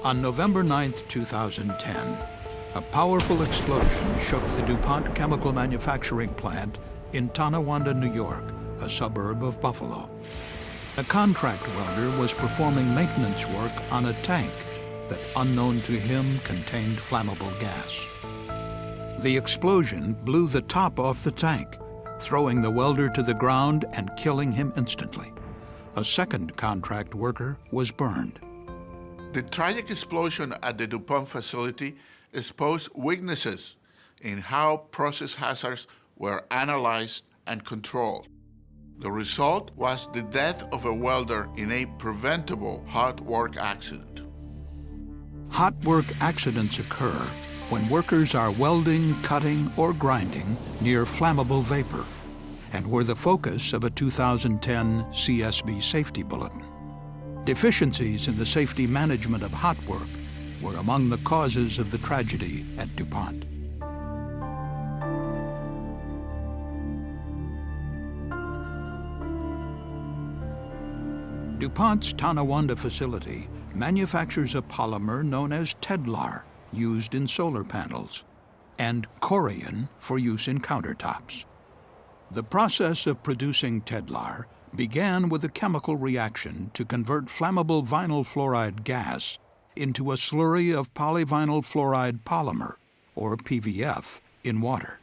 On November 9, 2010, a powerful explosion shook the DuPont chemical manufacturing plant in Tonawanda, New York, a suburb of Buffalo. A contract welder was performing maintenance work on a tank that, unknown to him, contained flammable gas. The explosion blew the top off the tank, throwing the welder to the ground and killing him instantly. A second contract worker was burned. The tragic explosion at the DuPont facility exposed weaknesses in how process hazards were analyzed and controlled. The result was the death of a welder in a preventable hot work accident. Hot work accidents occur when workers are welding, cutting, or grinding near flammable vapor, and were the focus of a 2010 CSB safety bulletin. Deficiencies in the safety management of hot work were among the causes of the tragedy at DuPont. DuPont's Tonawanda facility manufactures a polymer known as Tedlar, used in solar panels, and Corian for use in countertops. The process of producing Tedlar began with a chemical reaction to convert flammable vinyl fluoride gas into a slurry of polyvinyl fluoride polymer, or PVF, in water.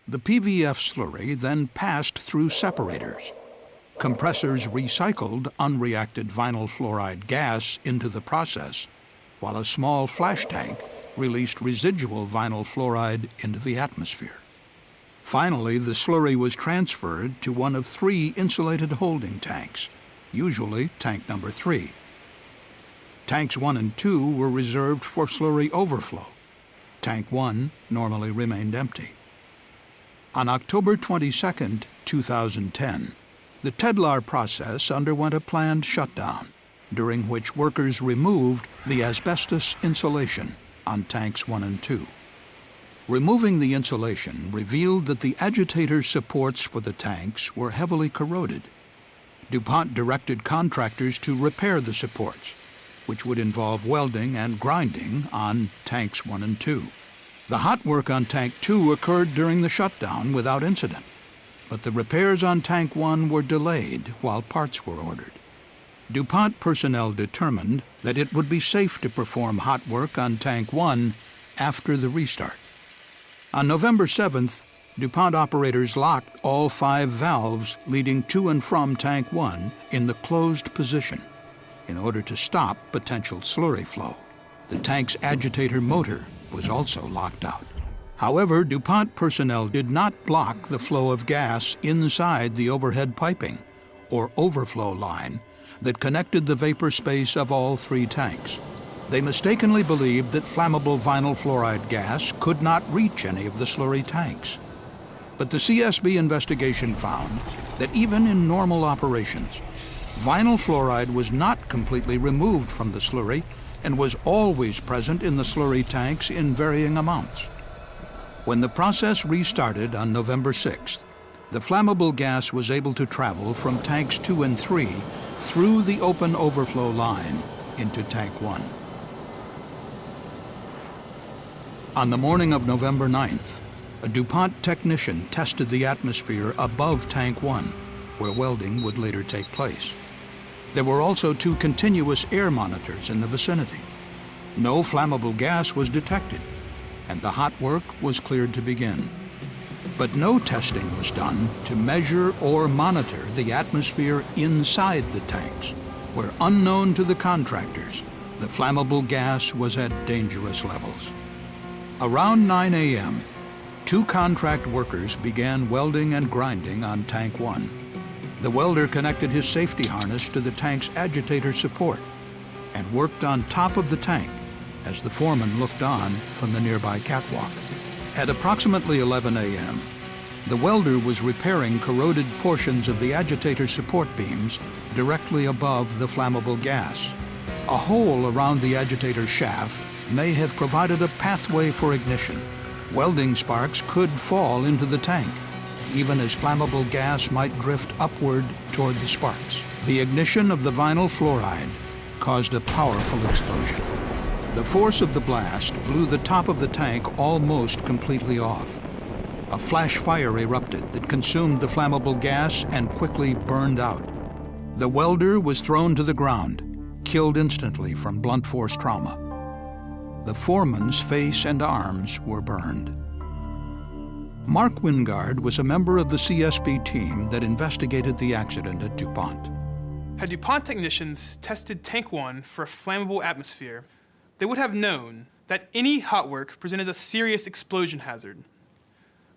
The PVF slurry then passed through separators. Compressors recycled unreacted vinyl fluoride gas into the process, while a small flash tank released residual vinyl fluoride into the atmosphere. Finally, the slurry was transferred to one of 3 insulated holding tanks, usually tank number 3. Tanks 1 and 2 were reserved for slurry overflow. Tank 1 normally remained empty. On October 22, 2010, the Tedlar process underwent a planned shutdown, during which workers removed the asbestos insulation on tanks 1 and 2. Removing the insulation revealed that the agitator supports for the tanks were heavily corroded. DuPont directed contractors to repair the supports, which would involve welding and grinding on tanks 1 and 2. The hot work on tank 2 occurred during the shutdown without incident, but the repairs on tank 1 were delayed while parts were ordered. DuPont personnel determined that it would be safe to perform hot work on tank 1 after the restart. On November 7th, DuPont operators locked all 5 valves leading to and from tank 1 in the closed position in order to stop potential slurry flow. The tank's agitator motor was also locked out. However, DuPont personnel did not block the flow of gas inside the overhead piping, or overflow line, that connected the vapor space of all 3 tanks. They mistakenly believed that flammable vinyl fluoride gas could not reach any of the slurry tanks. But the CSB investigation found that even in normal operations, vinyl fluoride was not completely removed from the slurry and was always present in the slurry tanks in varying amounts. When the process restarted on November 6th, the flammable gas was able to travel from tanks 2 and 3 through the open overflow line into tank 1. On the morning of November 9th, a DuPont technician tested the atmosphere above tank 1, where welding would later take place. There were also 2 continuous air monitors in the vicinity. No flammable gas was detected, and the hot work was cleared to begin. But no testing was done to measure or monitor the atmosphere inside the tanks, where, unknown to the contractors, the flammable gas was at dangerous levels. Around 9 a.m., 2 contract workers began welding and grinding on tank 1. The welder connected his safety harness to the tank's agitator support and worked on top of the tank as the foreman looked on from the nearby catwalk. At approximately 11 a.m., the welder was repairing corroded portions of the agitator support beams directly above the flammable gas. A hole around the agitator shaft may have provided a pathway for ignition. Welding sparks could fall into the tank, even as flammable gas might drift upward toward the sparks. The ignition of the vinyl fluoride caused a powerful explosion. The force of the blast blew the top of the tank almost completely off. A flash fire erupted that consumed the flammable gas and quickly burned out. The welder was thrown to the ground, killed instantly from blunt force trauma. The foreman's face and arms were burned. Mark Wingard was a member of the CSB team that investigated the accident at DuPont. Had DuPont technicians tested Tank 1 for a flammable atmosphere, they would have known that any hot work presented a serious explosion hazard.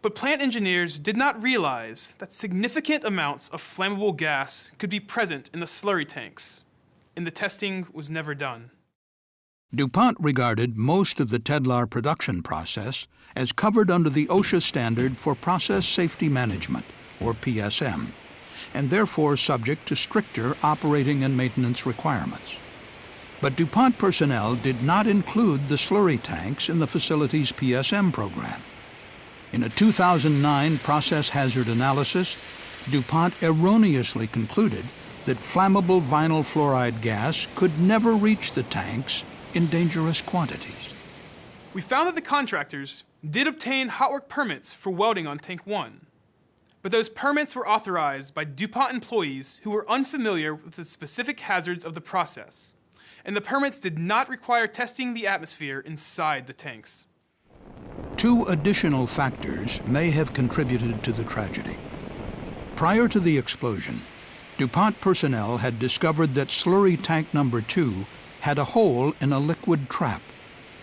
But plant engineers did not realize that significant amounts of flammable gas could be present in the slurry tanks, and the testing was never done. DuPont regarded most of the Tedlar production process as covered under the OSHA standard for Process Safety Management, or PSM, and therefore subject to stricter operating and maintenance requirements. But DuPont personnel did not include the slurry tanks in the facility's PSM program. In a 2009 process hazard analysis, DuPont erroneously concluded that flammable vinyl fluoride gas could never reach the tanks in dangerous quantities. We found that the contractors did obtain hot work permits for welding on Tank 1, but those permits were authorized by DuPont employees who were unfamiliar with the specific hazards of the process, and the permits did not require testing the atmosphere inside the tanks. Two additional factors may have contributed to the tragedy. Prior to the explosion, DuPont personnel had discovered that slurry tank number 2 had a hole in a liquid trap,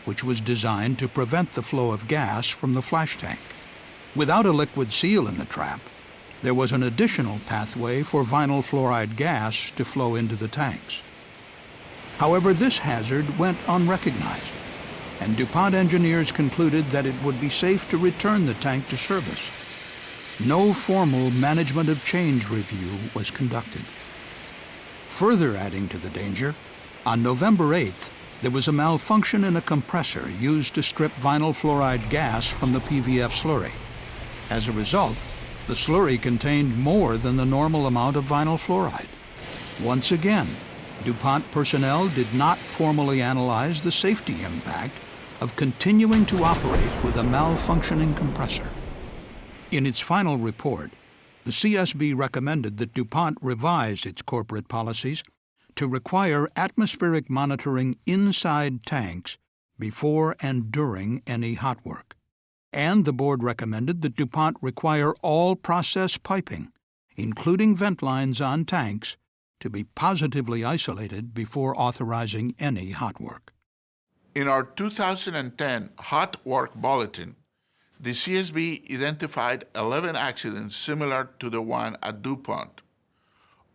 which was designed to prevent the flow of gas from the flash tank. Without a liquid seal in the trap, there was an additional pathway for vinyl fluoride gas to flow into the tanks. However, this hazard went unrecognized, and DuPont engineers concluded that it would be safe to return the tank to service. No formal management of change review was conducted. Further adding to the danger, on November 8th, there was a malfunction in a compressor used to strip vinyl fluoride gas from the PVF slurry. As a result, the slurry contained more than the normal amount of vinyl fluoride. Once again, DuPont personnel did not formally analyze the safety impact of continuing to operate with a malfunctioning compressor. In its final report, the CSB recommended that DuPont revise its corporate policies to require atmospheric monitoring inside tanks before and during any hot work. And the board recommended that DuPont require all process piping, including vent lines on tanks, to be positively isolated before authorizing any hot work. In our 2010 Hot Work Bulletin, the CSB identified 11 accidents similar to the one at DuPont.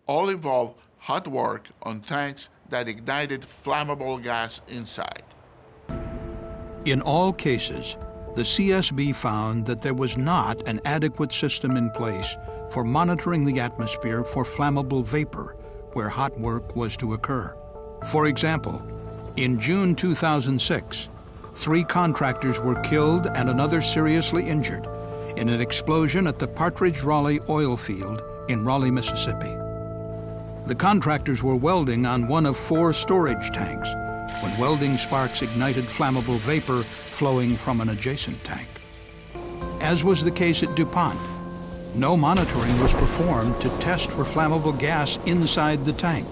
All involved hot work on tanks that ignited flammable gas inside. In all cases, the CSB found that there was not an adequate system in place for monitoring the atmosphere for flammable vapor where hot work was to occur. For example, in June 2006, 3 contractors were killed and another seriously injured in an explosion at the Partridge-Raleigh oil field in Raleigh, Mississippi. The contractors were welding on one of 4 storage tanks when welding sparks ignited flammable vapor flowing from an adjacent tank. As was the case at DuPont, no monitoring was performed to test for flammable gas inside the tank,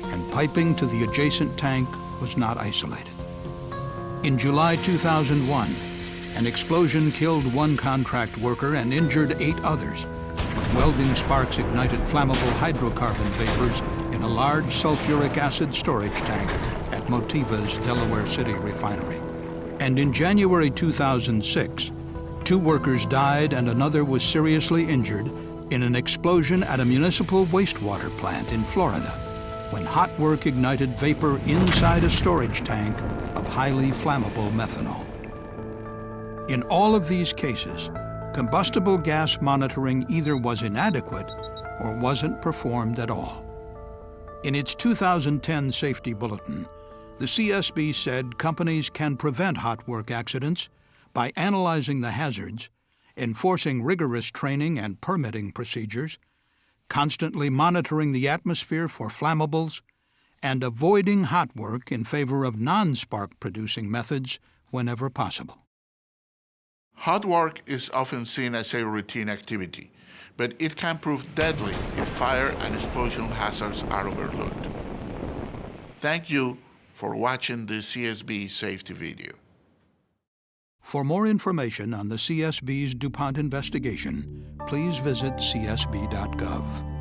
and piping to the adjacent tank was not isolated. In July 2001, an explosion killed 1 contract worker and injured 8 others when welding sparks ignited flammable hydrocarbon vapors in a large sulfuric acid storage tank at Motiva's Delaware City refinery. And in January 2006, 2 workers died and another was seriously injured in an explosion at a municipal wastewater plant in Florida when hot work ignited vapor inside a storage tank of highly flammable methanol. In all of these cases, combustible gas monitoring either was inadequate or wasn't performed at all. In its 2010 safety bulletin, the CSB said companies can prevent hot work accidents by analyzing the hazards, enforcing rigorous training and permitting procedures, constantly monitoring the atmosphere for flammables, and avoiding hot work in favor of non-spark producing methods whenever possible. Hot work is often seen as a routine activity, but it can prove deadly if fire and explosion hazards are overlooked. Thank you for watching the CSB safety video. For more information on the CSB's DuPont investigation, please visit csb.gov.